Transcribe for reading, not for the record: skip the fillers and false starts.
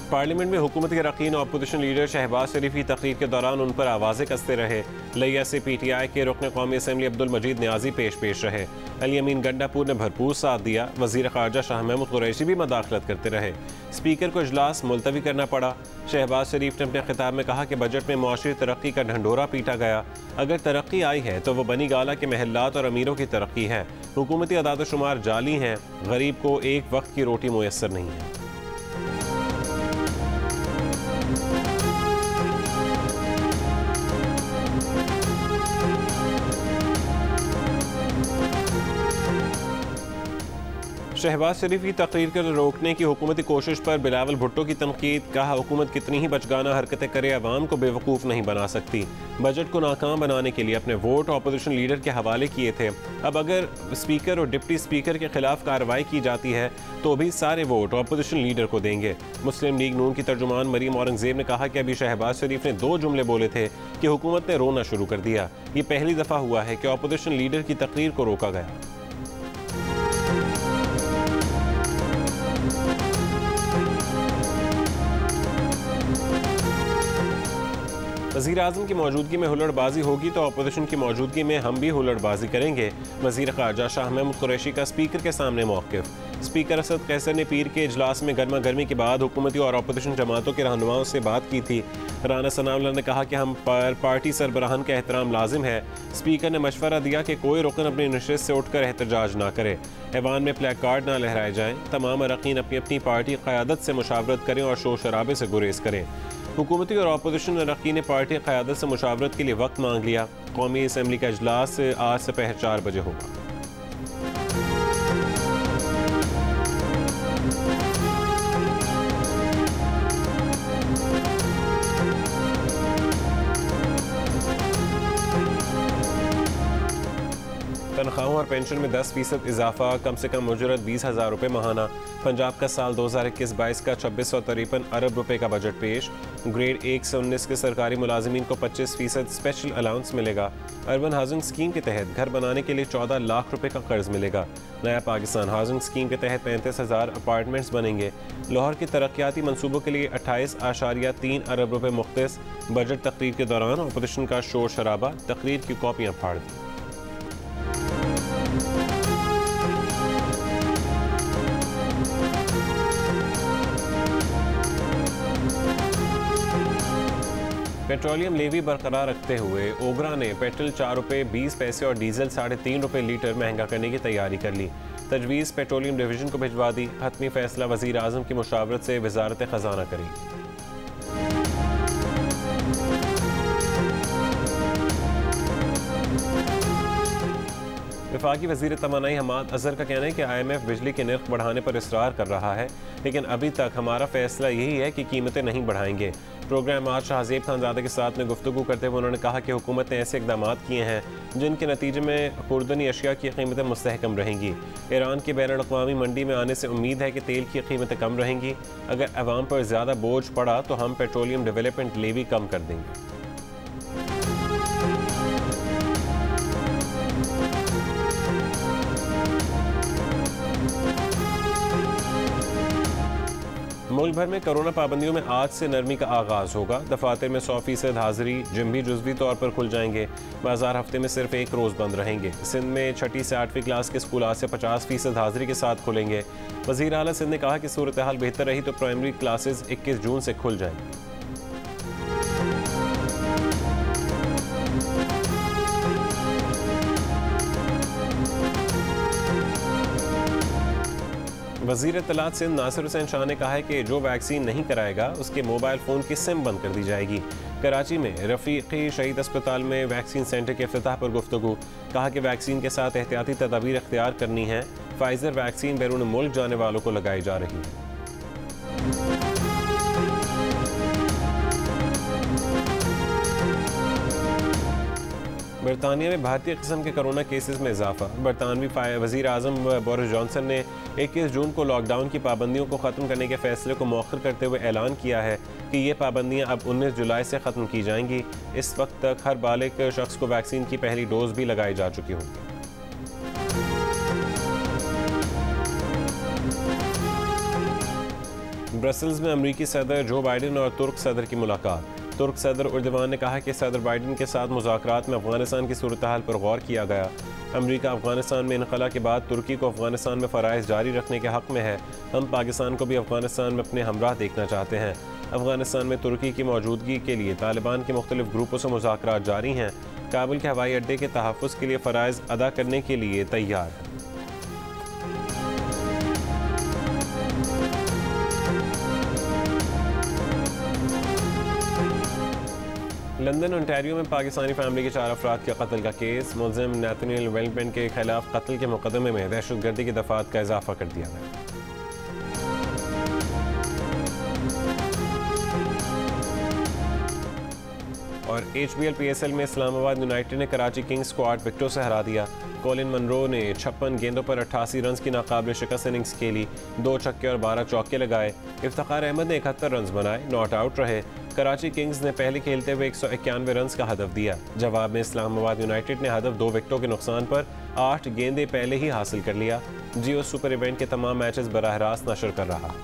Parliament में हुकूमती अरकान और अपोजिशन लीडर शहबाज शरीफ की तकरीर के दौरान उन पर आवाज़ें कसते रहे। लिया से PTI के रुकन कौमी असम्बली अब्दुल मजीद न्याजी पेश रहे। अली अमीन गंडापुर ने भरपूर साथ दिया। वज़ीर ख़ारजा शाह महमूद कुरैशी भी मदाखलत करते रहे। स्पीकर को इजलास मुलतवी करना पड़ा। शहबाज शरीफ ने अपने खिताब में कहा कि बजट में मुआशरी तरक्की का ढंढोरा पीटा गया। अगर तरक्की आई है तो वह बनी गाला के महल्लात और अमीरों की तरक्की है। हुकूमती अदाद शुमार जाली हैं। गरीब को एक वक्त की रोटी मुयस्सर नहीं है। शहबाज शरीफ की तकरीर को रोकने की हुकूमती कोशिश पर बिलावल भुट्टो की तनकीद। कहा, हुकूमत कितनी ही बचगाना हरकतें करे, अवाम को बेवकूफ़ नहीं बना सकती। बजट को नाकाम बनाने के लिए अपने वोट अपोजिशन लीडर के हवाले किए थे। अब अगर स्पीकर और डिप्टी स्पीकर के खिलाफ कार्रवाई की जाती है तो भी सारे वोट अपोजिशन लीडर को देंगे। मुस्लिम लीग नून की तर्जुमान मरीम औरंगजेब ने कहा कि अभी शहबाज शरीफ ने 2 जुमले बोले थे कि हुकूमत ने रोना शुरू कर दिया। ये पहली दफ़ा हुआ है कि अपोजिशन लीडर की तकरीर को रोका गया। वज़ीर आज़म की मौजूदगी में हुल्लड़बाजी होगी तो अपोजिशन की मौजूदगी में हम भी हुल्लड़बाजी करेंगे। वज़ीर ख़ारजा शाह महमूद कुरैशी का स्पीकर के सामने मौक़िफ़। स्पीकर असद कैसर ने पीर के इजलास में गर्मा गर्मी के बाद हुकूमती और अपोजिशन जमातों के रहनुमाओं से बात की थी। राना सनाउल्लाह ने कहा कि हम पर पार्टी सरबराहान का एहतराम लाजिम है। स्पीकर ने मशवरा दिया कि कोई रुकन अपनी नशिस्त से उठकर एहतजाज ना करे। ऐवान में प्लेक कार्ड ना लहराए जाएँ। तमाम अरकान अपनी अपनी पार्टी क़यादत से मुशावरत करें और शोर शराबे से गुरेज करें। हुकूमती और अपोजिशन अरकान ने पार्टी क़यादत से मुशावरत के लिए वक्त मांग लिया। कौमी असम्बली का इजलास आज दोपहर 4 बजे होगा। तनख्वाहों और पेंशन में 10% इजाफा, कम से कम उजरत 20,000 रुपये माहाना। पंजाब का साल 2021-22 का 2653 अरब रुपए का बजट पेश। ग्रेड 1 से 19 के सरकारी मुलाजिमीन को 25% स्पेशल अलाउंस मिलेगा। अर्बन हाउसिंग स्कीम के तहत घर बनाने के लिए 14 लाख रुपए का कर्ज मिलेगा। नया पाकिस्तान हाउसिंग स्कीम के तहत 35,000 अपार्टमेंट्स बनेंगे। लाहौर के तरक्याती मनसूबों के लिए 28.3 अरब रुपए मुख्तस। बजट तकरीर के दौरान अपोजिशन का शोर शराबा, तकरीर की कॉपियाँ फाड़ दी। पेट्रोलियम लेवी बरकरार रखते हुए ओगरा ने पेट्रोल 4 रुपये 20 पैसे और डीजल 3.5 रुपये लीटर महंगा करने की तैयारी कर ली। तजवीज़ पेट्रोलियम डिवीज़न को भिजवा दी। हतमी फैसला वज़ीर आज़म की मुशावरत से वज़ारत ख़जाना करेगी। वफाकी वज़ीर तवानाई हमाद अज़हर का कहना है कि IMF बिजली के नर्ख बढ़ाने पर इसरार कर रहा है, लेकिन अभी तक हमारा फैसला यही है कि कीमतें नहीं बढ़ाएंगे। प्रोग्राम आज शाहज़ेब खानज़ादा के साथ में गुफ्तगू करते हुए उन्होंने कहा कि हुकूमत ने ऐसे इकदाम किए हैं जिनके नतीजे में खुर्दनी अशिया की कीमतें मुस्तहकम रहेंगी। ईरान की बैनुल अक़वामी मंडी में आने से उम्मीद है कि तेल की कीमतें कम रहेंगी। अगर अवाम पर ज़्यादा बोझ पड़ा तो हम पेट्रोलियम डेवलपमेंट लेवी कम कर देंगे। मुल्क भर में कोरोना पाबंदियों में आज से नरमी का आगाज़ होगा। दफातर में 100% हाजिरी, जिम भी जुज़वी तौर पर खुल जाएंगे। बाजार हफ्ते में सिर्फ 1 रोज़ बंद रहेंगे। सिंध में 6ठी से 8वीं क्लास के स्कूल आज से 50% हाजिरी के साथ खुलेंगे। वज़ीर आला सिंध ने कहा कि सूरत हाल बेहतर रही तो प्राइमरी क्लासेस 21 जून से खुल जाएंगी। वज़ीर इत्तलात सिंध नासिर हुसैन शाह ने कहा है कि जो वैक्सीन नहीं कराएगा उसके मोबाइल फ़ोन की सिम बंद कर दी जाएगी। कराची में रफ़ीक़ी शहीद अस्पताल में वैक्सीन सेंटर के इफ्तिताह पर गुफ्तगू। कहा कि वैक्सीन के साथ एहतियाती तदाबीर इख्तियार करनी है। फाइज़र वैक्सीन बैरून मुल्क जाने वालों को लगाई जा रही है। बरतानिया में भारतीय किस्म के कोरोना केसेस में इजाफा। बरतानवी वज़ीर आज़म बोरिस जॉनसन ने 21 जून को लॉकडाउन की पाबंदियों को ख़त्म करने के फैसले को मौखर करते हुए ऐलान किया है कि ये पाबंदियां अब 19 जुलाई से ख़त्म की जाएंगी। इस वक्त तक हर बालिग शख्स को वैक्सीन की पहली डोज भी लगाई जा चुकी होगी। ब्रसल्स में अमरीकी सदर जो बाइडन और तुर्क सदर की मुलाकात। तुर्क सदर उर्दवान ने कहा कि सदर बाइडन के साथ मुज़ाकरात में अफगानिस्तान की सूरत हाल पर गौर किया गया। अमरीका अफगानिस्तान में इनखला के बाद तुर्की को अफगानिस्तान में फ़राइज़ जारी रखने के हक़ में है। हम पाकिस्तान को भी अफगानिस्तान में अपने हमराह देखना चाहते हैं। अफगानिस्तान में तुर्की की मौजूदगी के लिए तालिबान के मुख्तलिफ ग्रुपों से मुज़ाकरात जारी हैं। काबुल के हवाई अड्डे के तहफ़्फ़ुज़ के लिए फ़राइज़ अदा करने के लिए तैयार। लंदन ओंटारियो में पाकिस्तानी फैमिली के 4 अफराद के कत्ल का केस। मुलजिम नेथनियल वेलमेंट के खिलाफ कत्ल के मुकदमे में दहशतगर्दी की दफात का इजाफा कर दिया गया। और HBL PSL में इस्लामाबाद यूनाइटेड ने कराची किंग्स को 8 विकेटों से हरा दिया। कॉलिन मनरो ने 56 गेंदों पर 88 रन की नाकाबिल शिकस्त इनिंग्स खेली। 2 छक्के और 12 चौके लगाए। इफ्तिखार अहमद ने 71 रन बनाए, नॉट आउट रहे। कराची किंग्स ने पहले खेलते हुए 191 रन का हदफ दिया। जवाब में इस्लामाबाद यूनाइटेड ने हदफ 2 विकेटों के नुकसान पर 8 गेंदें पहले ही हासिल कर लिया। जियो सुपर इवेंट के तमाम मैचेस बराह रास्त नशर कर रहा।